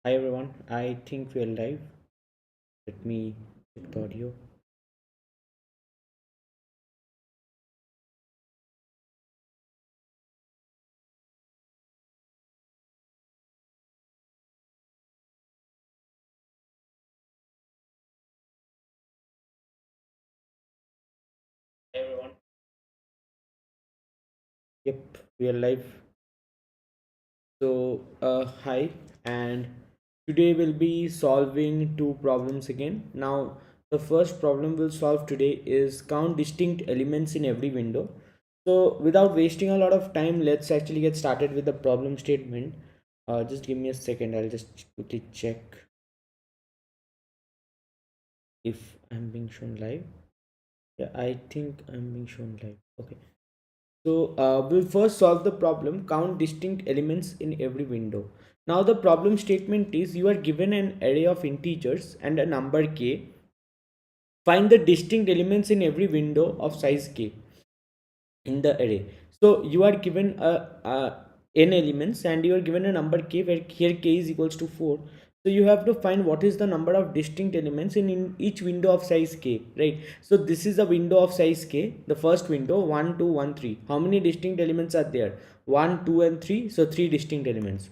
Hi everyone, I think we are live. Let me check the audio. Hi everyone. Yep, we are live. Hi, and today we'll be solving two problems again. Now, the first problem we'll solve today is count distinct elements in every window. So, without wasting a lot of time, let's actually get started with the problem statement. Just give me a second, I'll just quickly check if I'm being shown live. Yeah, I think I'm being shown live. Okay. We'll first solve the problem, count distinct elements in every window. Now the problem statement is you are given an array of integers and a number k. Find the distinct elements in every window of size k in the array. So you are given n elements and you are given a number k where here k is equals to 4. So you have to find what is the number of distinct elements in each window of size k, right? So this is a window of size k, the first window 1, 2, 1, 3. How many distinct elements are there? 1, 2 and 3, so 3 distinct elements.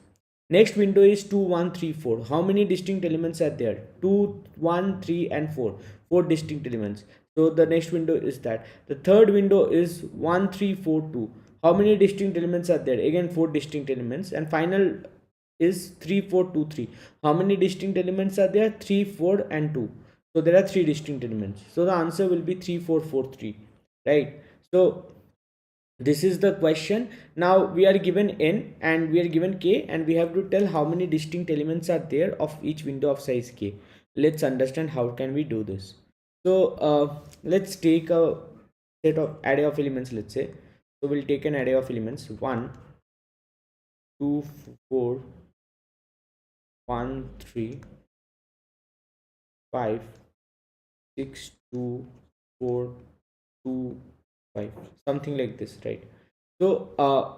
Next window is 2, 1, 3, 4. How many distinct elements are there? 2, 1, 3 and 4. 4 distinct elements. So the next window is that. The third window is 1, 3, 4, 2. How many distinct elements are there? Again 4 distinct elements. And final is 3, 4, 2, 3. How many distinct elements are there? 3, 4 and 2. So there are 3 distinct elements. So the answer will be 3, 4, 4, 3. Right? So this is the question. Now we are given n and we are given k, and we have to tell how many distinct elements are there of each window of size k. Let's understand how can we do this. Let's take a set of array of elements, let's say. So we'll take an array of elements 1, 2, 4, 1, 3, 5, 6, 2, 4, 2, 5, something like this, right? So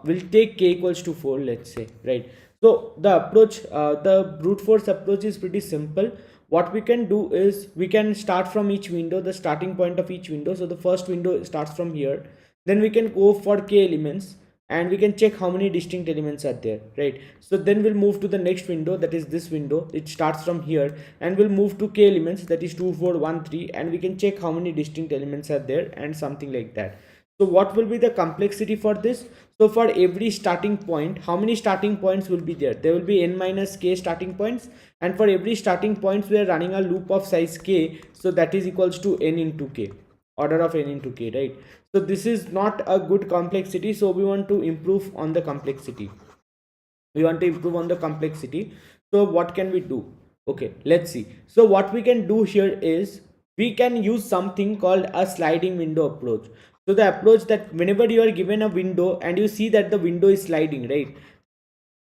we'll take k equals to 4, let's say, right? So the brute force approach is pretty simple. What we can do is we can start from each window, the starting point of each window. So the first window starts from here. Then we can go for k elements and we can check how many distinct elements are there, right? So then we'll move to the next window, that is this window. It starts from here and we'll move to k elements, that is 2, 4, 1, 3, and we can check how many distinct elements are there and something like that. So what will be the complexity for this? So for every starting point, how many starting points will be there? There will be n minus k starting points, and for every starting points we are running a loop of size k, so that is equals to n into k, order of n into k, right? So this is not a good complexity, so we want to improve on the complexity. So what can we do? Okay, let's see. So what we can do here is we can use something called a sliding window approach. So the approach that whenever you are given a window and you see that the window is sliding, right?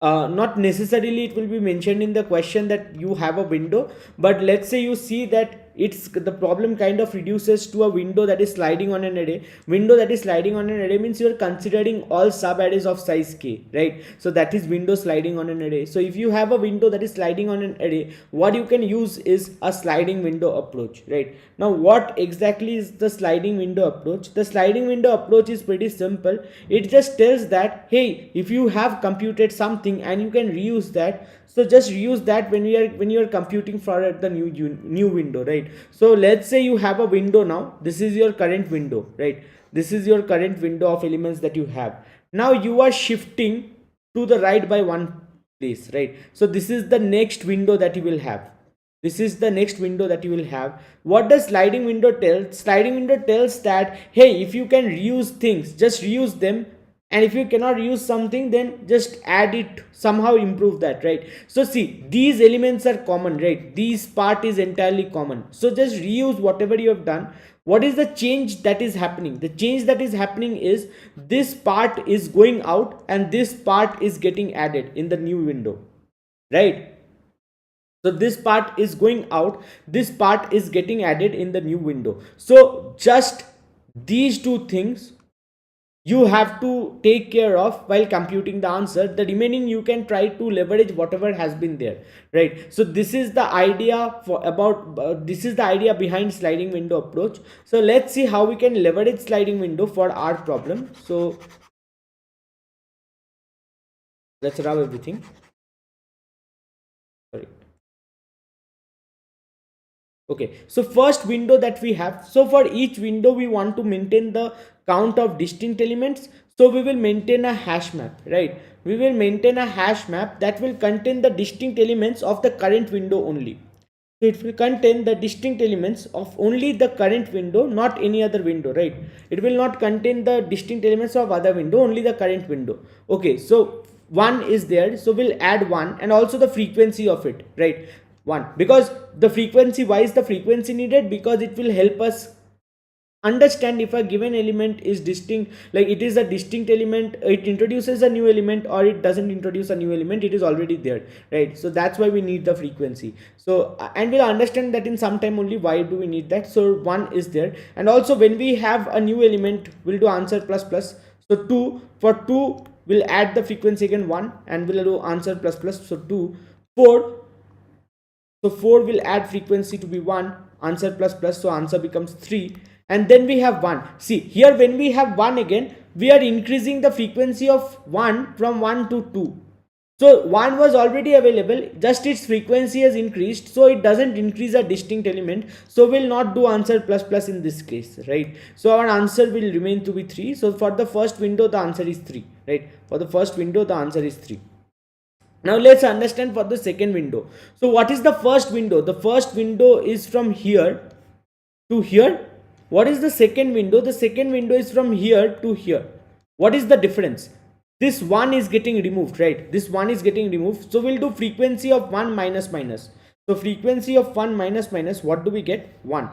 Not necessarily it will be mentioned in the question that you have a window, but let's say you see that it's the problem kind of reduces to a window that is sliding on an array. Window that is sliding on an array means you are considering all sub arrays of size k, right? So that is window sliding on an array. So if you have a window that is sliding on an array, what you can use is a sliding window approach, right? Now what exactly is the sliding window approach? The sliding window approach is pretty simple. It just tells that, hey, if you have computed something and you can reuse that, so just reuse that when you are computing for the new window, right? So let's say you have a window. Now this is your current window, right? This is your current window of elements that you have. Now you are shifting to the right by one place, right? So this is the next window that you will have. This is the next window that you will have. What does sliding window tell? Sliding window tells that, hey, if you can reuse things, just reuse them, and if you cannot reuse something, then just add it, somehow improve that, right? So see, these elements are common, right? This part is entirely common, so just reuse whatever you have done. What is the change that is happening? The change that is happening is this part is going out and this part is getting added in the new window, right? So this part is going out, this part is getting added in the new window. So just these two things, you have to take care of while computing the answer. The remaining you can try to leverage whatever has been there, right? So this is the idea for about this is the idea behind sliding window approach. So let's see how we can leverage sliding window for our problem. So let's rub everything. Sorry. Okay, so first window that we have, so for each window we want to maintain the count of distinct elements, so we will maintain a hash map, right? We will maintain a hash map that will contain the distinct elements of the current window only. So it will contain the distinct elements of only the current window, not any other window, right? It will not contain the distinct elements of other window, only the current window. Okay, so 1 is there, so we'll add 1 and also the frequency of it, right? 1, because the frequency, why is the frequency needed? Because it will help us understand if a given element is distinct, like it is a distinct element, it introduces a new element, or it doesn't introduce a new element, it is already there, right? So that's why we need the frequency. So and we'll understand that in some time only why do we need that. So 1 is there, and also when we have a new element, we'll do answer plus plus. So 2, for 2 we'll add the frequency again 1 and we'll do answer plus plus. So 2, 4, so 4 will add frequency to be 1, answer plus plus, so answer becomes 3. And then we have 1. See here, when we have 1 again, we are increasing the frequency of 1 from 1 to 2. So 1 was already available, just its frequency has increased, so it doesn't increase a distinct element, so we'll not do answer plus plus in this case, right? So our answer will remain to be 3. So for the first window the answer is 3, right? For the first window the answer is 3. Now let's understand for the second window. So what is the first window? The first window is from here to here. What is the second window? The second window is from here to here. What is the difference? This 1 is getting removed, right? This 1 is getting removed. So we'll do frequency of 1 minus minus. So frequency of 1 minus minus, what do we get? 1.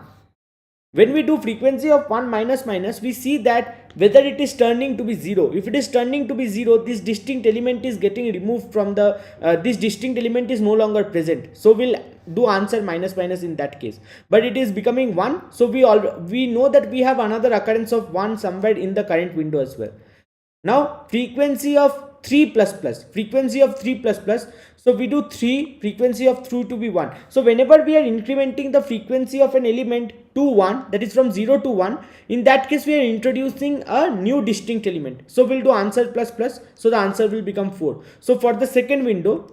When we do frequency of 1 minus minus, we see that whether it is turning to be 0. If it is turning to be 0, this distinct element is getting removed from the, this distinct element is no longer present. So we'll do answer minus minus in that case. But it is becoming 1. So we know that we have another occurrence of 1 somewhere in the current window as well. Now frequency of 3 plus plus, frequency of 3 plus plus. So we do 3, frequency of 3 to be 1. So whenever we are incrementing the frequency of an element to 1, that is from 0 to 1, in that case we are introducing a new distinct element. So we'll do answer plus plus, so the answer will become 4. So for the second window,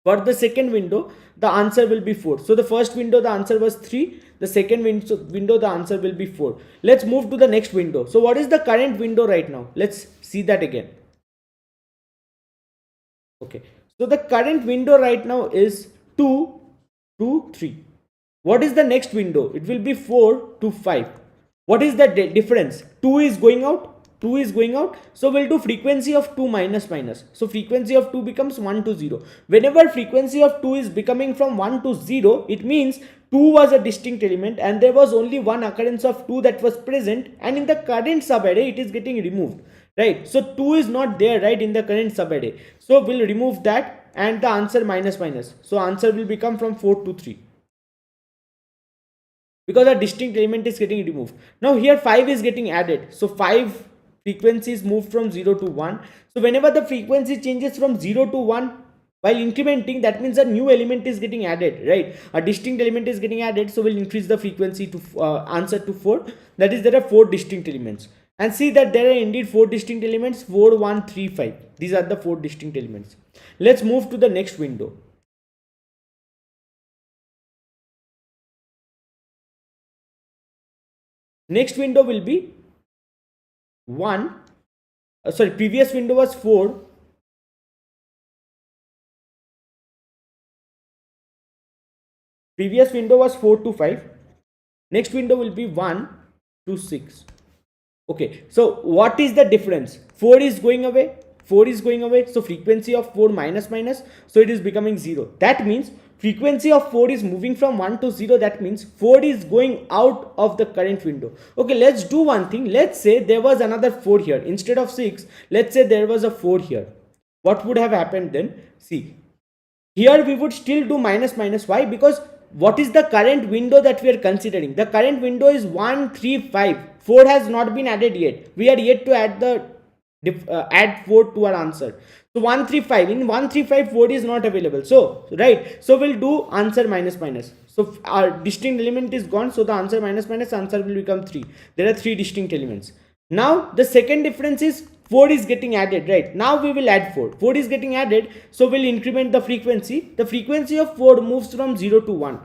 the answer will be 4. So the first window the answer was 3, the second window the answer will be 4. Let's move to the next window. So what is the current window right now? Let's see that again. Okay, so the current window right now is 2 to 3. What is the next window? It will be 4 to 5. What is the difference? 2 is going out, 2 is going out, so we'll do frequency of 2 minus minus. So frequency of 2 becomes 1 to 0. Whenever frequency of 2 is becoming from 1 to 0, it means 2 was a distinct element and there was only one occurrence of 2 that was present, and in the current subarray it is getting removed, right? So 2 is not there, right, in the current subarray. So we'll remove that and the answer minus minus. So answer will become from 4 to 3. Because a distinct element is getting removed. Now here 5 is getting added. So 5 frequencies moved from 0 to 1. So whenever the frequency changes from 0 to 1 while incrementing, that means a new element is getting added, right? A distinct element is getting added. So we'll increase the frequency to answer to 4. That is, there are 4 distinct elements. And see that there are indeed 4 distinct elements, 4, 1, 3, 5. These are the 4 distinct elements. Let's move to the next window. Next window will be 1. Previous window was 4. Previous window was 4 to 5. Next window will be 1 to 6. Okay, so what is the difference? 4 is going away. 4 is going away. So frequency of 4 minus minus. So it is becoming 0. That means frequency of 4 is moving from 1 to 0. That means 4 is going out of the current window. Okay, let's do one thing. Let's say there was another 4 here. Instead of 6, let's say there was a 4 here. What would have happened then? See, here we would still do minus minus. Why? Because what is the current window that we are considering? The current window is 1, 3, 5. 4 has not been added yet. We are yet to add the add 4 to our answer. So 1, 3, 5. In 1, 3, 5, 4 is not available. So right. So we'll do answer minus minus. So our distinct element is gone. So the answer minus minus answer will become 3. There are 3 distinct elements. Now the second difference is 4 is getting added, right? Now we will add 4. 4 is getting added, so we'll increment the frequency. The frequency of 4 moves from 0 to 1.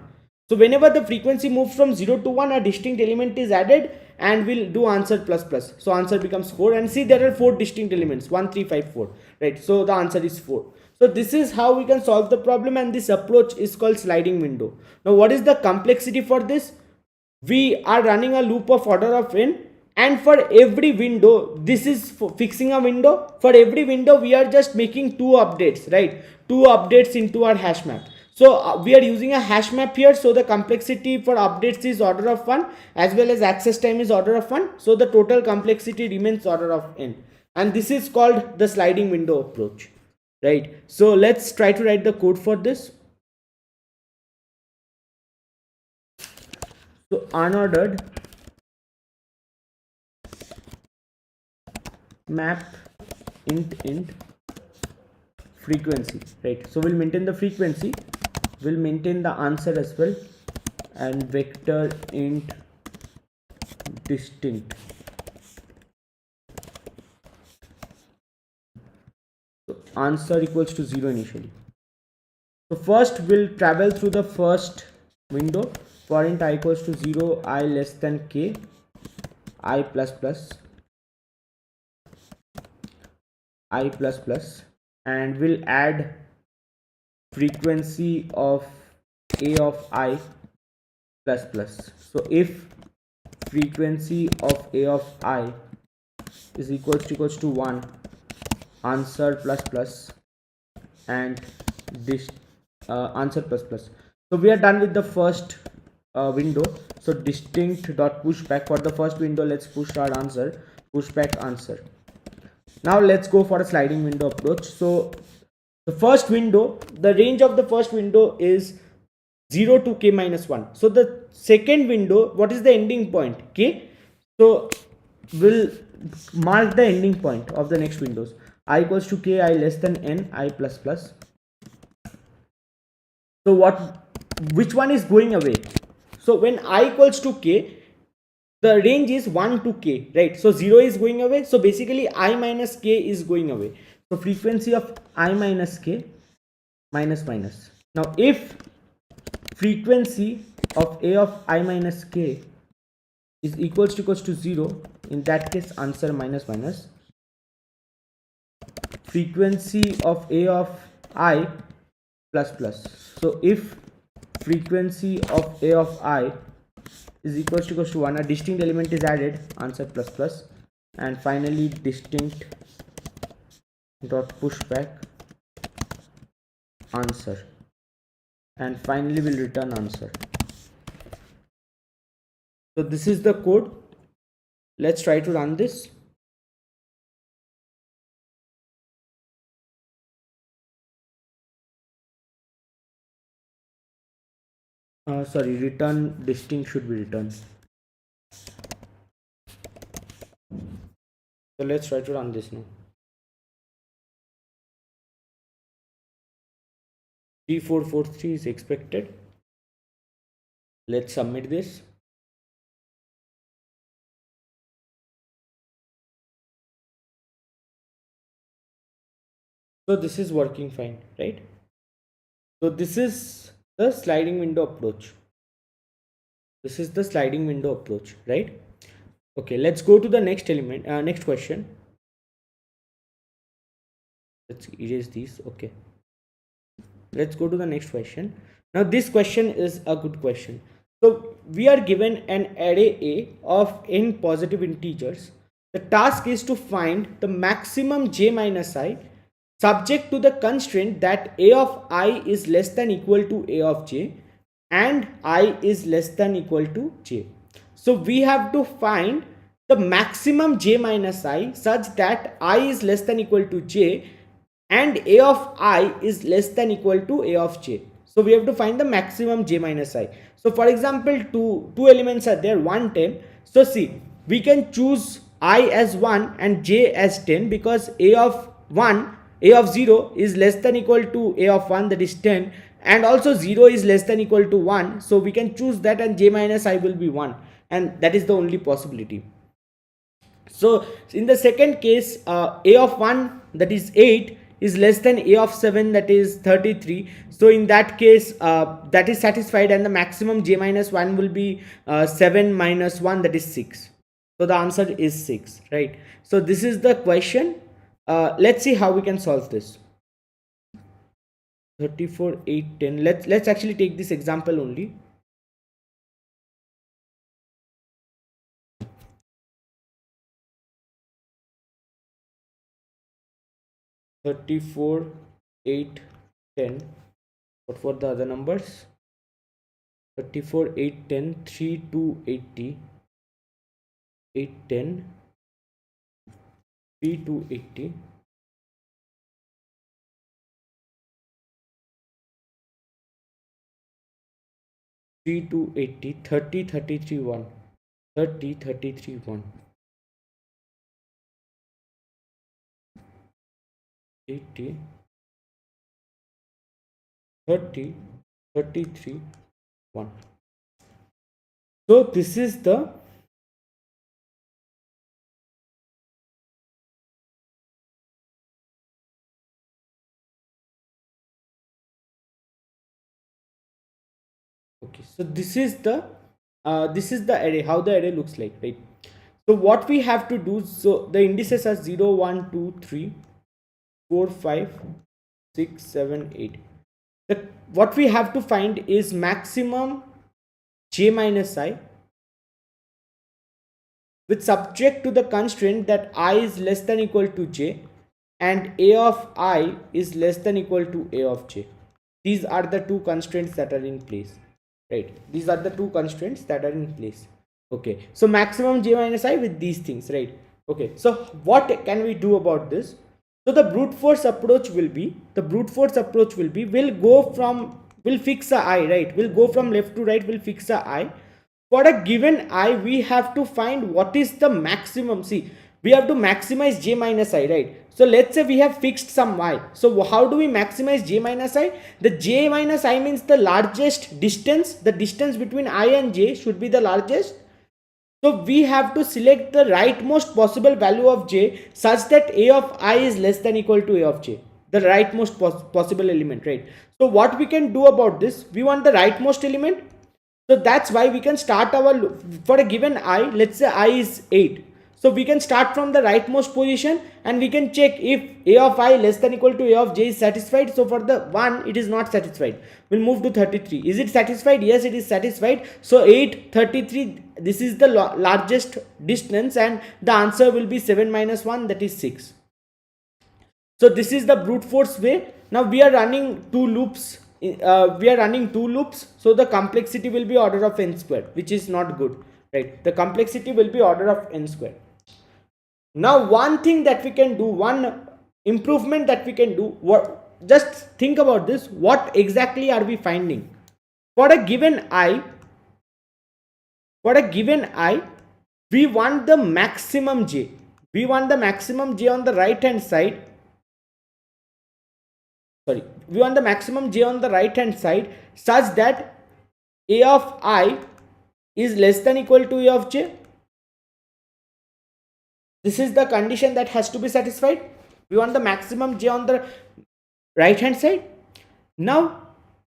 So whenever the frequency moves from 0 to 1, a distinct element is added and we'll do answer plus plus. So answer becomes 4, and see there are 4 distinct elements, 1, 3, 5, 4, right? So the answer is 4. So this is how we can solve the problem, and this approach is called sliding window. Now what is the complexity for this? We are running a loop of order of n, and for every window, this is for fixing a window. For every window we are just making 2 updates, right? 2 updates into our hash map. So we are using a hash map here, so the complexity for updates is order of 1, as well as access time is order of 1. So the total complexity remains order of n, and this is called the sliding window approach, right? So let's try to write the code for this. So unordered map int frequency, right? So we'll maintain the frequency, we'll maintain the answer as well, and vector int distinct. So answer equals to 0 initially. So first we'll travel through the first window. For int I equals to 0, I less than k, I plus plus, I plus plus, and we'll add frequency of a of I plus plus. So if frequency of a of I is equals to 1, answer plus plus, and this answer plus plus. So we are done with the first window. So distinct dot pushback for the first window. Let's push our answer, pushback answer. Now let's go for a sliding window approach. So the first window, the range of the first window is 0 to k minus 1. So the second window, what is the ending point? K. So we'll mark the ending point of the next windows. I equals to k, I less than n, I plus plus. So which one is going away? So when I equals to k, the range is 1 to k, right? So 0 is going away. So basically I minus k is going away. So frequency of I minus k minus minus. Now if frequency of a of I minus k is equals to 0, in that case answer minus minus. Frequency of a of I plus plus. So if frequency of a of I is equals to 1, a distinct element is added, answer plus plus, and finally distinct dot pushback answer, and finally we'll return answer. So this is the code. Let's try to run this. Sorry, return distinct should be returned. So let's try to run this now. G443 is expected. Let's submit this. So this is working fine, right? So this is the sliding window approach. This is the sliding window approach, right? Okay, let's go to the next element, next question. Let's erase these. Okay, let's go to the next question. Now this question is a good question. So we are given an array A of n positive integers. The task is to find the maximum j minus I subject to the constraint that a of I is less than equal to a of j and I is less than equal to j. So we have to find the maximum j minus I such that I is less than equal to j and a of I is less than equal to a of j. So we have to find the maximum j minus I. So for example, two elements are there, 1, 10. So see, we can choose I as 1 and j as 10, because a of 1, a of 0 is less than equal to a of 1, that is 10, and also 0 is less than equal to 1. So we can choose that, and j minus I will be 1, and that is the only possibility. So in the second case, a of 1, that is 8, is less than a of 7, that is 33. So in that case, that is satisfied, and the maximum j minus 1 will be 7 minus 1, that is 6. So the answer is 6, right? So this is the question. Let's see how we can solve this. 34, 8, 10. Let's actually take this example only. 34, 8, 10. What were the other numbers? 34, 8, 10, 3, 2, 80, 8, 10, 3, 2, 80, 3, 2, 80, 30, 33, 1, 30, 33, 1, 80, 30, 33, 1. So this is the okay. So this is the array, how the array looks like, right? So what we have to do, so the indices are 0, 1, 2, 3, 4, 5, 6, 7, 8. What we have to find is maximum j minus I, with subject to the constraint that I is less than equal to j and a of I is less than equal to a of j. These are the two constraints that are in place, right? These are the two constraints that are in place. Okay, so maximum j minus I with these things, right? Okay, so what can we do about this? So the brute force approach will be, we'll fix a I, right? We'll go from left to right, we'll fix a I. For a given I, we have to find what is the maximum. See, we have to maximize j minus I, right? So let's say we have fixed some y. So how do we maximize j minus I? The j minus I means the largest distance. The distance between I and j should be the largest. So we have to select the rightmost possible value of j such that a of I is less than equal to a of j. The rightmost possible element, right? So what we can do about this? We want the rightmost element. So that's why we can start our, for a given I, let's say I is 8. So we can start from the rightmost position and we can check if a of I less than equal to a of j is satisfied. So for the 1, it is not satisfied. We'll move to 33. Is it satisfied? Yes, it is satisfied. So 8, 33, this is the largest distance, and the answer will be 7 minus 1, that is 6. So this is the brute force way. Now we are running two loops. So the complexity will be order of n square, which is not good, right? The complexity will be order of n square. Now one thing that we can do, one improvement that we can do, just think about this, what exactly are we finding? For a given I, we want the maximum j. We want the maximum j on the right hand side. We want the maximum j on the right hand side such that a of I is less than equal to a of j. This is the condition that has to be satisfied. We want the maximum j on the right hand side. Now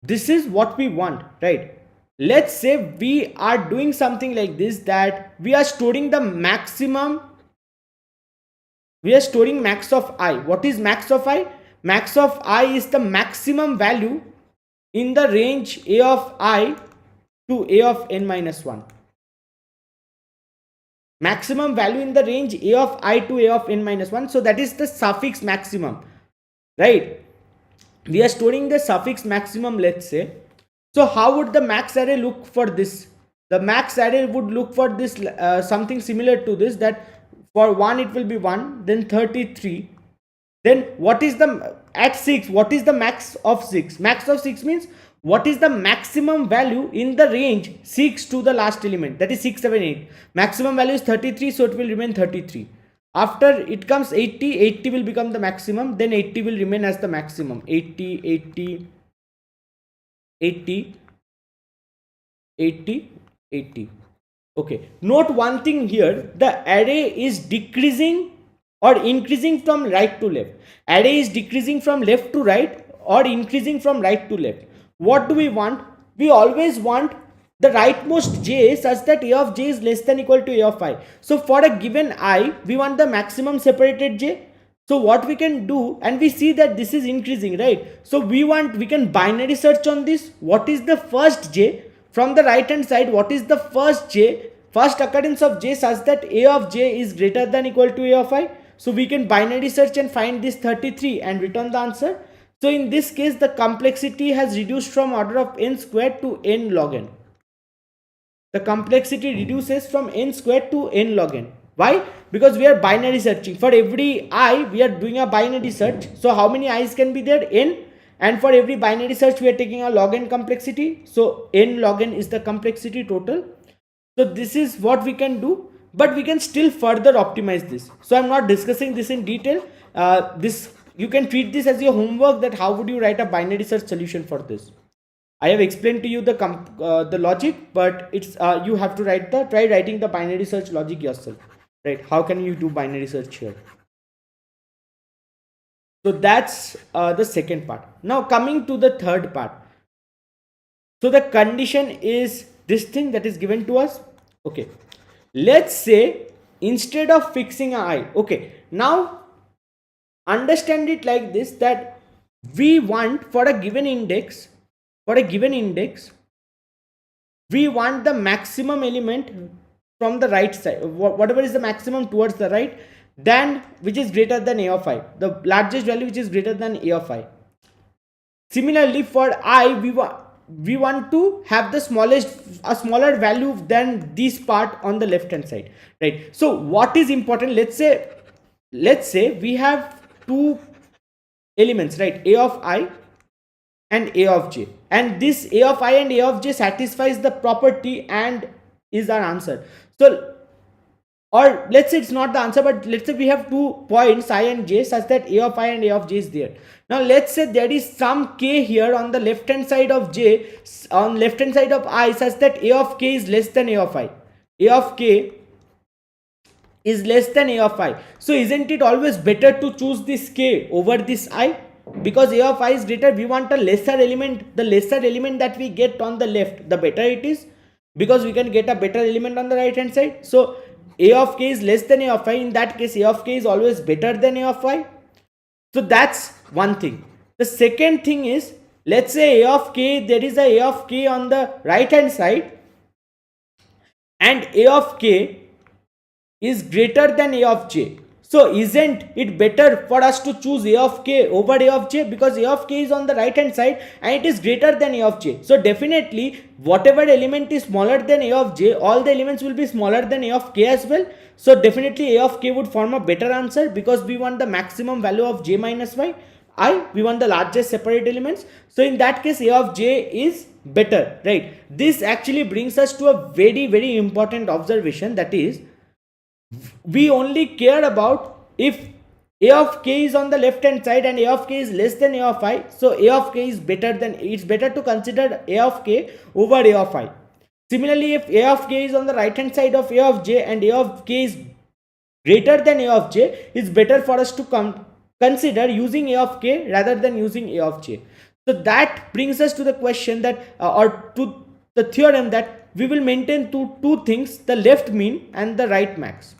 this is what we want, right? Let's say we are doing something like this, that we are storing the maximum, we are storing max of I. What is max of I? Max of I is the maximum value in the range a of I to a of n minus 1. Maximum value in the range a of I to a of n minus 1. So that is the suffix maximum, right? We are storing the suffix maximum, let's say. So how would the max array look for this? The max array would look for this something similar to this, that for 1 it will be 1, then 33. Then what is the at 6, what is the max of 6? Max of 6 means what is the maximum value in the range 6 to the last element, that is 6, 7, 8. Maximum value is 33, so it will remain 33. After it comes 80, 80 will become the maximum, then 80 will remain as the maximum. 80, 80, 80, 80, 80. Okay, note one thing here, the array is decreasing or increasing from right to left. Array is decreasing from left to right or increasing from right to left. What do we want? We always want the rightmost j such that a of j is less than equal to a of I. So for a given I, we want the maximum separated j. So what we can do, and we see that this is increasing, right? So we can binary search on this. What is the first j? From the right hand side, what is the first j? First occurrence of j such that a of j is greater than equal to a of I. So we can binary search and find this 33 and return the answer. So in this case, the complexity has reduced from order of n squared to n log n. The complexity reduces from n squared to n log n. Why? Because we are binary searching. For every I, we are doing a binary search. So how many i's can be there? N. And for every binary search, we are taking a log n complexity. So n log n is the complexity total. So this is what we can do, but we can still further optimize this. So I'm not discussing this in detail. You can treat this as your homework, that how would you write a binary search solution for this. I have explained to you the logic, but it's you have to try writing the binary search logic yourself. Right? How can you do binary search here? So that's the second part. Now coming to the third part. So the condition is this thing that is given to us. Okay. Let's say instead of fixing a I. Okay. Now understand it like this, that we want for a given index, we want the maximum element from the right side, whatever is the maximum towards the right, then which is greater than a of I, the largest value which is greater than a of I. Similarly for I, we want to have a smaller value than this part on the left hand side, right? So what is important? Let's say we have two elements, right? A of I and a of j, and this a of I and a of j satisfies the property and is our answer. So, or let's say it's not the answer, but let's say we have 2 points I and j such that a of I and a of j is there. Now let's say there is some k here on the left hand side of j, on left hand side of I, such that a of k is less than a of I. A of k is less than a of I. So isn't it always better to choose this k over this I? Because a of I is greater, we want a lesser element. The lesser element that we get on the left, the better it is, because we can get a better element on the right hand side. So a of k is less than a of I. In that case, a of k is always better than a of I. So that's one thing. The second thing is, let's say a of k, there is a of k on the right hand side, and a of k is greater than a of j. So isn't it better for us to choose a of k over a of j, because a of k is on the right hand side and it is greater than a of j. So definitely whatever element is smaller than a of j, all the elements will be smaller than a of k as well. So definitely a of k would form a better answer, because we want the maximum value of j minus I, we want the largest separate elements. So in that case, a of j is better, right? This actually brings us to a very important observation, that is, we only care about if a of k is on the left hand side and a of k is less than a of I. So a of k is better than, it's better to consider a of k over a of I. Similarly, if a of k is on the right hand side of a of j and a of k is greater than a of j, it's better for us to consider using a of k rather than using a of j. So that brings us to the question that or to the theorem that we will maintain two things, the left mean and the right max.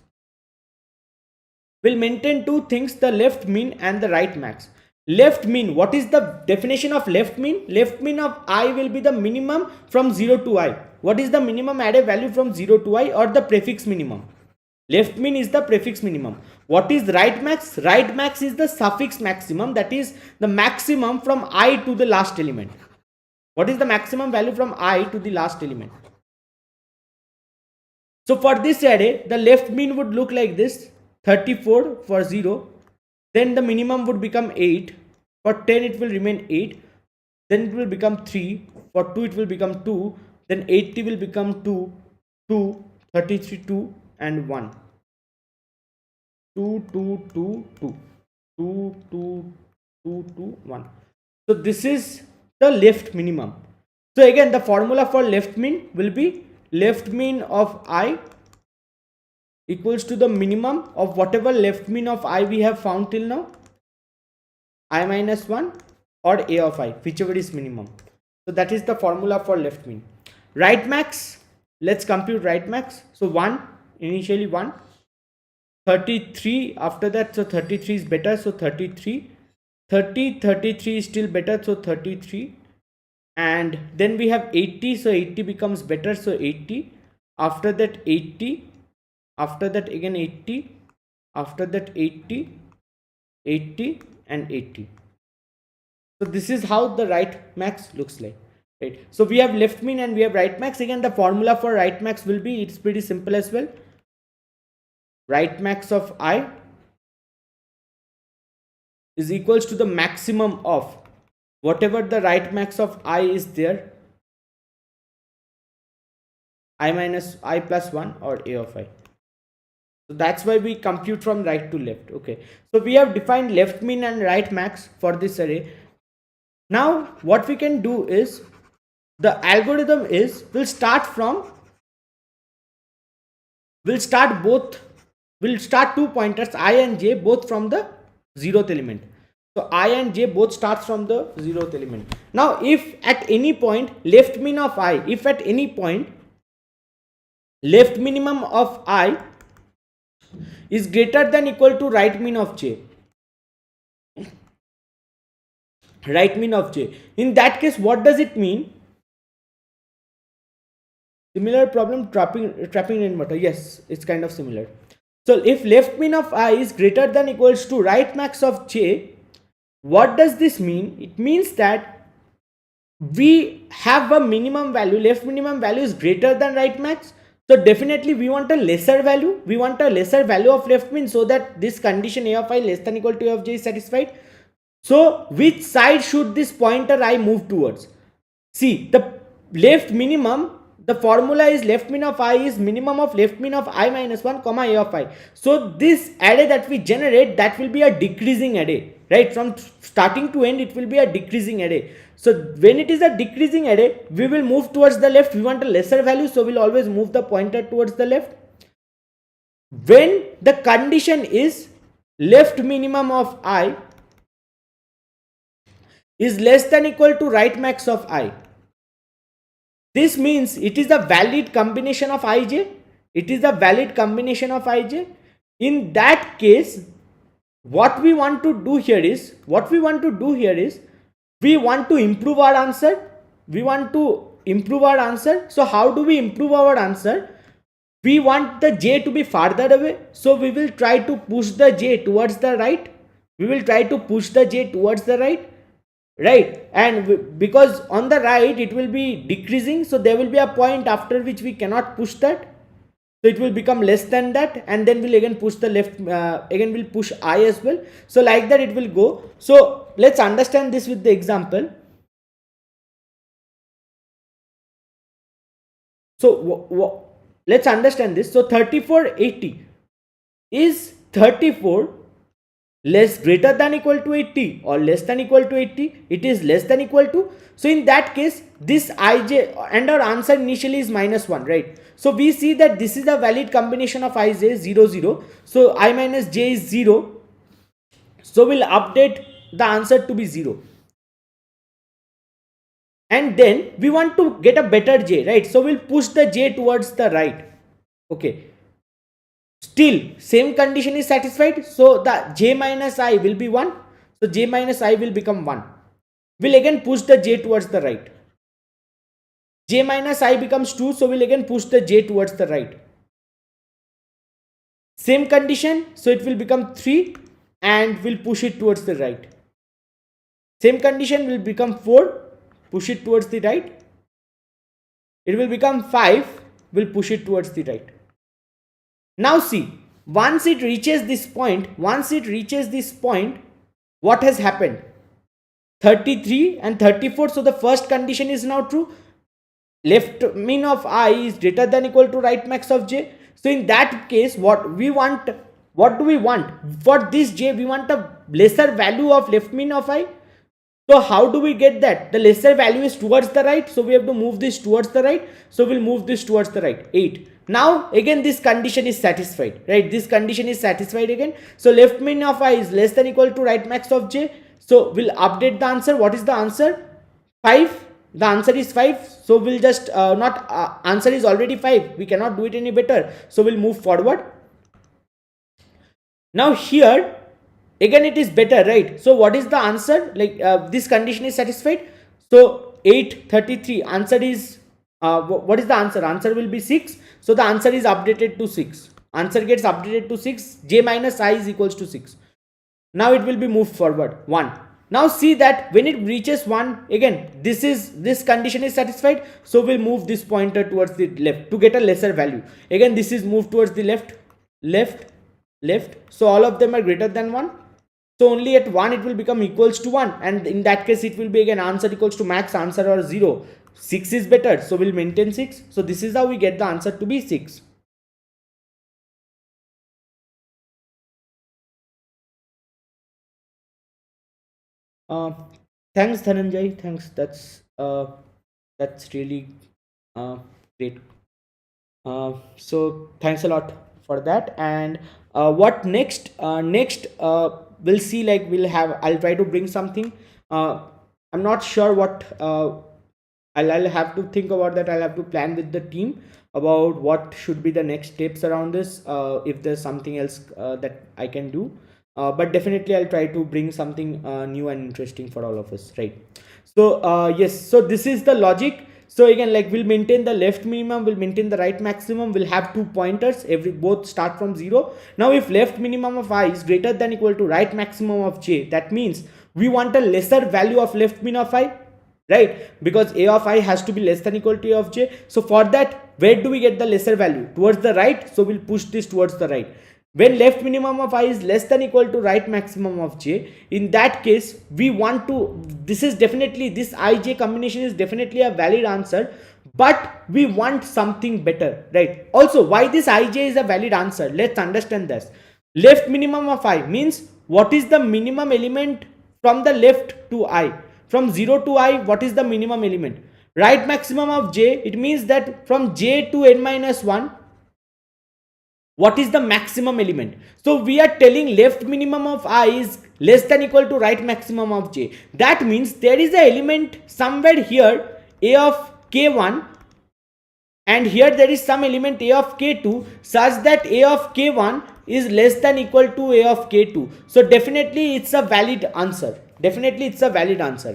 We'll maintain two things, the left mean and the right max. Left mean, what is the definition of left mean? Left mean of I will be the minimum from 0 to I. What is the minimum array value from 0 to I, or the prefix minimum? Left mean is the prefix minimum. What is right max? Right max is the suffix maximum, that is the maximum from I to the last element. What is the maximum value from I to the last element? So for this array, the left mean would look like this: 34 for 0, then the minimum would become 8, For 10 it will remain 8, then it will become 3, for 2 it will become 2, then 80 will become 2, 2, 33 2 and 1. 2 2 2 2 2 2 2 2 1. So this is the left minimum. So again the formula for left mean will be left mean of I equals to the minimum of whatever left mean of I we have found till now, I minus 1 or A of I, whichever is minimum. So that is the formula for left mean. Right max, let's compute right max. So 1, initially 1, 33 after that, so 33 is better, so 33, 30, 33 is still better, so 33, and then we have 80, so 80 becomes better, so 80, after that 80, after that again 80, after that 80, 80 and 80. So this is how the right max looks like, right? So we have left mean and we have right max. Again the formula for right max will be, it's pretty simple as well. Right max of I is equals to the maximum of whatever the right max of I is there, I minus I plus 1 or A of I. So that's why we compute from right to left. Okay, so we have defined left mean and right max for this array. Now what we can do is, the algorithm is, we'll start 2 pointers I and j both from the 0th element. So I and j both starts from the 0th element. Now if at any point left mean of I, if at any point left minimum of I is greater than equal to right mean of j, right mean of j, in that case what does it mean? Similar problem, trapping inverter. Yes, it's kind of similar. So if left mean of I is greater than equals to right max of j, what does this mean? It means that we have a minimum value, left minimum value is greater than right max. So definitely we want a lesser value. We want a lesser value of left mean, so that this condition A of I less than equal to A of j is satisfied. So which side should this pointer I move towards? See, the left minimum, the formula is left mean of I is minimum of left mean of I minus 1 comma A of I. So this array that we generate, that will be a decreasing array, right? From starting to end it will be a decreasing array. So when it is a decreasing array, we will move towards the left. We want a lesser value, so we'll always move the pointer towards the left. When the condition is left minimum of I is less than equal to right max of I, this means it is a valid combination of ij. It is a valid combination of ij. In that case, what we want to do here is, we want to improve our answer. So how do we improve our answer? We want the j to be farther away, so we will try to push the j towards the right. Right, and because on the right it will be decreasing, so there will be a point after which we cannot push that, so it will become less than that, and then we'll again push the left, again we'll push I as well. So like that it will go. So let's understand this with the example. So let's understand this. So 3480, is 34 less greater than equal to 80 or less than equal to 80? It is less than equal to. So in that case this ij, and our answer initially is minus 1, right? So we see that this is a valid combination of ij 0 0. So I minus j is 0, so we'll update the answer to be 0. And then we want to get a better j, right? So we'll push the j towards the right. Okay, still same condition is satisfied, so the j minus I will be 1, so j minus I will become 1. We'll again push the j towards the right. J minus I becomes 2, so we'll again push the j towards the right. Same condition, so it will become 3 and we'll push it towards the right. Same condition will become 4, push it towards the right. It will become 5, we'll push it towards the right. Now see, once it reaches this point, what has happened? 33 and 34. So the first condition is now true. Left min of I is greater than equal to right max of j. So in that case, what do we want? For this j, we want a lesser value of left min of I. So how do we get that? The lesser value is towards the right, so we have to move this towards the right. So we'll move this towards the right. 8. Now again this condition is satisfied, right? This condition is satisfied again. So left min of I is less than equal to right max of j. So we'll update the answer. What is the answer? 5. The answer is 5. So we'll just answer is already 5. We cannot do it any better. So we'll move forward. Now here again it is better, right? So what is the answer? Like this condition is satisfied. So 833 answer is what is the answer? Answer will be 6. So the answer is updated to 6. Answer gets updated to 6. J minus I is equals to 6. Now it will be moved forward 1. Now see that when it reaches 1, again this condition is satisfied. So we'll move this pointer towards the left to get a lesser value. Again this is moved towards the left. So all of them are greater than 1. So only at 1 it will become equals to 1, and in that case it will be again answer equals to max answer or 0. 6 is better, so we'll maintain 6. So this is how we get the answer to be 6. Thanks Dhananjay, thanks. That's really great. So thanks a lot for that. And what next? We'll see. Like I'll try to bring something. I'm not sure what. I'll have to think about that. I'll have to plan with the team about what should be the next steps around this. If there's something else that I can do. But definitely I'll try to bring something new and interesting for all of us, right? So yes, so this is the logic. So again, like we'll maintain the left minimum, we'll maintain the right maximum, we'll have 2 pointers, both start from 0. Now if left minimum of I is greater than equal to right maximum of j, that means we want a lesser value of left min of I, right? Because a of I has to be less than equal to a of j. So for that, where do we get the lesser value? Towards the right. So we'll push this towards the right. When left minimum of I is less than equal to right maximum of j, in that case we want to, this ij combination is definitely a valid answer, but we want something better, right? Also, why this ij is a valid answer? Let's understand this. Left minimum of I means what is the minimum element from the left to I? From 0 to I, what is the minimum element? Right maximum of j, it means that from j to n minus 1, what is the maximum element? So we are telling left minimum of I is less than equal to right maximum of j. That means there is an element somewhere here, a of k1, and here there is some element a of k2 such that a of k1 is less than equal to a of k2. So definitely it's a valid answer.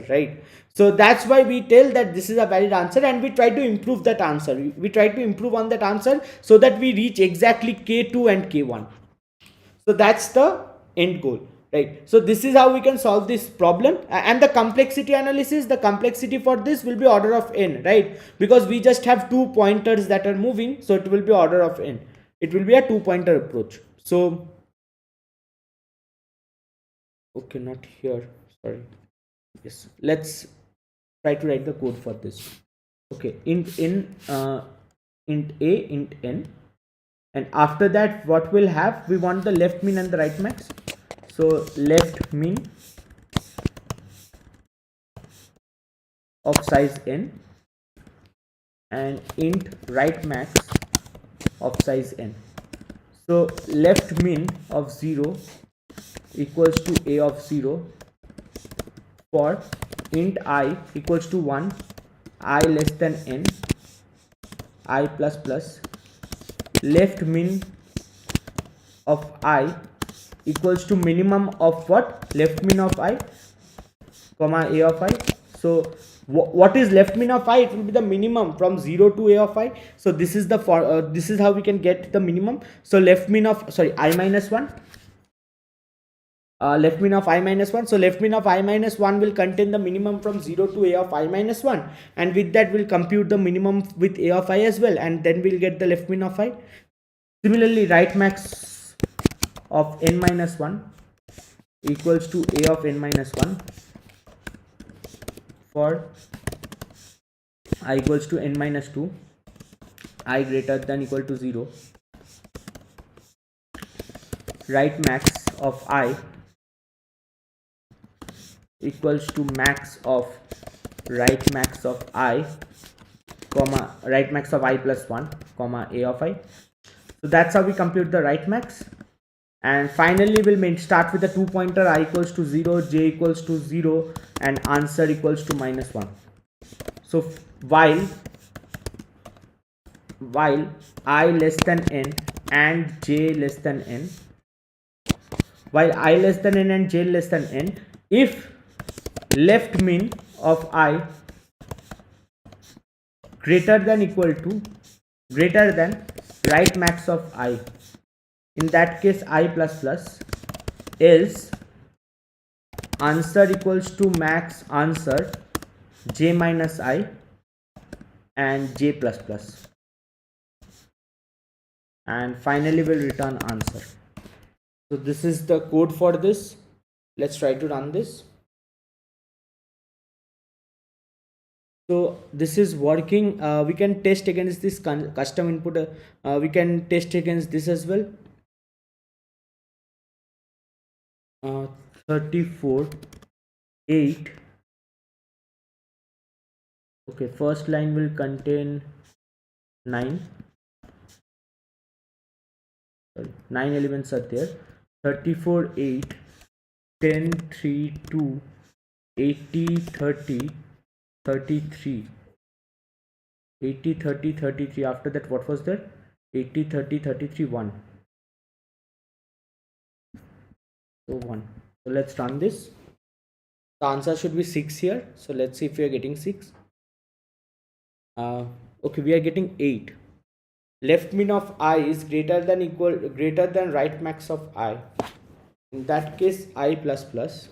Right? So that's why we tell that this is a valid answer, and we try to improve that answer. We try to improve on that answer so that we reach exactly k2 and k1. So that's the end goal, right? So this is how we can solve this problem. And the complexity analysis, the complexity for this will be order of n, right? Because we just have 2 pointers that are moving, so it will be order of n. It will be a 2-pointer approach. So okay, not here, sorry. Yes, let's try to write the code for this. Okay, int n, int a, int n, and after that what we'll have, we want the left min and the right max. So left min of size n and int right max of size n. So left min of 0 equals to a of 0 for int I equals to 1, I less than n, I plus plus, left min of I equals to minimum of what? Left min of I, comma a of I. So what is left min of I? It will be the minimum from 0 to a of I. So this is the this is how we can get the minimum. So left min of, sorry, I minus 1. Left min of I minus 1. So left min of I minus 1 will contain the minimum from 0 to a of I minus 1, and with that we'll compute the minimum with a of I as well, and then we'll get the left min of I. Similarly, right max of n minus 1 equals to a of n minus 1 for I equals to n minus 2, I greater than equal to 0, right max of I equals to max of right max of I comma right max of I plus 1 comma a of I. So that's how we compute the right max. And finally we'll start with the 2-pointer I equals to 0, j equals to 0, and answer equals to minus 1. So while I less than n and j less than n, while I less than n and j less than n, if left min of I greater than equal to greater than right max of I, in that case I plus plus, is answer equals to max answer j minus I and j plus plus, and finally we'll return answer. So this is the code for this. Let's try to run this. So this is working. We can test against this custom input. We can test against this as well. 34 8. Okay, first line will contain 9. Sorry, 9 elements are there. 34 8 10 3 2 80 30 33. 80 30 33. After that, what was there? 80 30 33 1. So 1. So let's run this. The answer should be 6 here. So let's see if we are getting 6. Okay, we are getting 8. Left min of I is greater than right max of I. In that case, I plus plus.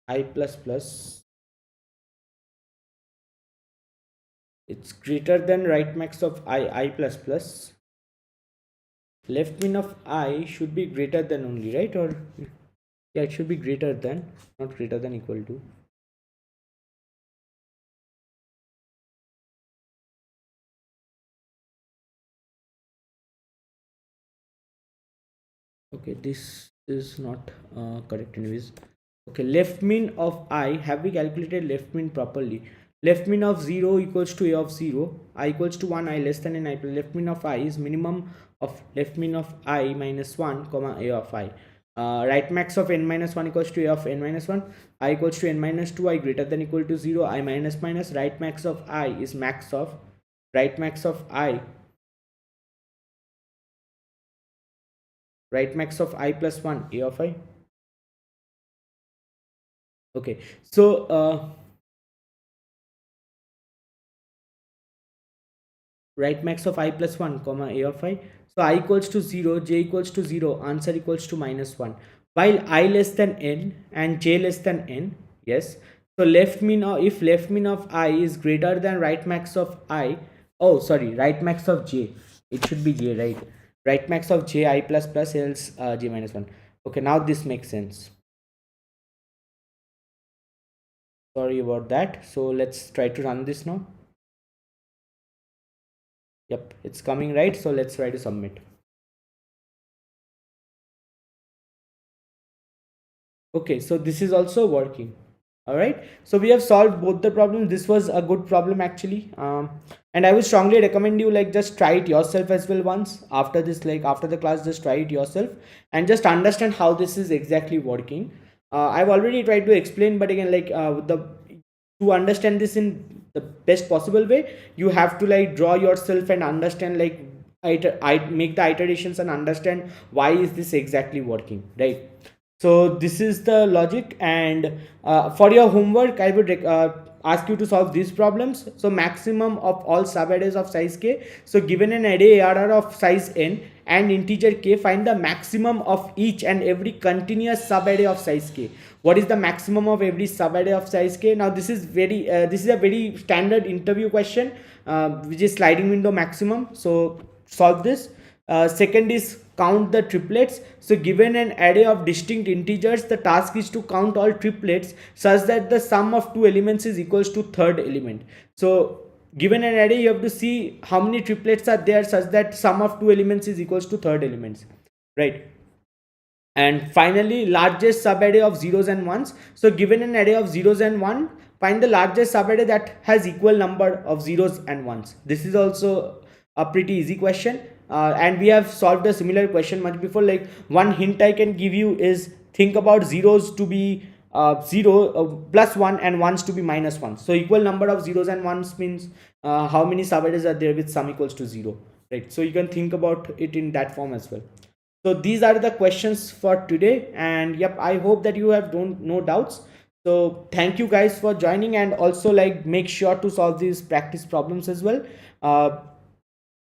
I plus plus, it's greater than right max of I plus plus. Left min of I should be greater than only, right? Or yeah, it should be greater than, not greater than equal to. Okay, this is not correct anyways. Okay, left min of I, have we calculated left min properly? Left min of 0 equals to a of 0, I equals to 1, I less than n, I plus. Left min of I is minimum of left min of I minus 1 comma a of I. Right max of n minus 1 equals to a of n minus 1, I equals to n minus 2, I greater than equal to 0, I minus minus, right max of I is max of right max of I, right max of I plus 1, a of I. Okay, so right max of I plus 1 comma a of I. So I equals to 0, j equals to 0, answer equals to minus 1. While I less than n and j less than n, yes. So left min, or if left min of I is greater than right max of I, oh sorry, right max of j, it should be j, right? Right max of j, I plus plus, else j minus 1. Okay, now this makes sense. Sorry about that. So let's try to run this now. Yep, it's coming right. So let's try to submit. Okay, so this is also working. All right, so we have solved both the problems. This was a good problem actually, and I would strongly recommend you like just try it yourself as well once after this, like after the class, just try it yourself and just understand how this is exactly working. I've already tried to explain, but again, like to understand this in the best possible way, you have to like draw yourself and understand, like I make the iterations and understand why is this exactly working, right? So this is the logic, and for your homework I would ask you to solve these problems. So maximum of all subarrays of size k. So given an array ARR of size n and integer k, find the maximum of each and every continuous subarray of size k. What is the maximum of every subarray of size k? Now this is a very standard interview question, which is sliding window maximum. So solve this. Second is count the triplets. So given an array of distinct integers, the task is to count all triplets such that the sum of two elements is equals to third element. So given an array, you have to see how many triplets are there such that sum of two elements is equals to third elements, right? And finally, largest subarray of zeros and ones. So given an array of zeros and one, find the largest subarray that has equal number of zeros and ones. This is also a pretty easy question, and we have solved a similar question much before. Like, one hint I can give you is, think about zeros to be 0 plus 1 and ones to be minus 1. So equal number of zeros and ones means how many subarrays are there with sum equals to 0, right? So you can think about it in that form as well. So these are the questions for today, and yep, I hope that you have don't no doubts. So thank you guys for joining, and also like make sure to solve these practice problems as well. uh,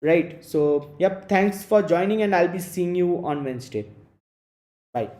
right, so yep, thanks for joining, and I'll be seeing you on Wednesday. Bye.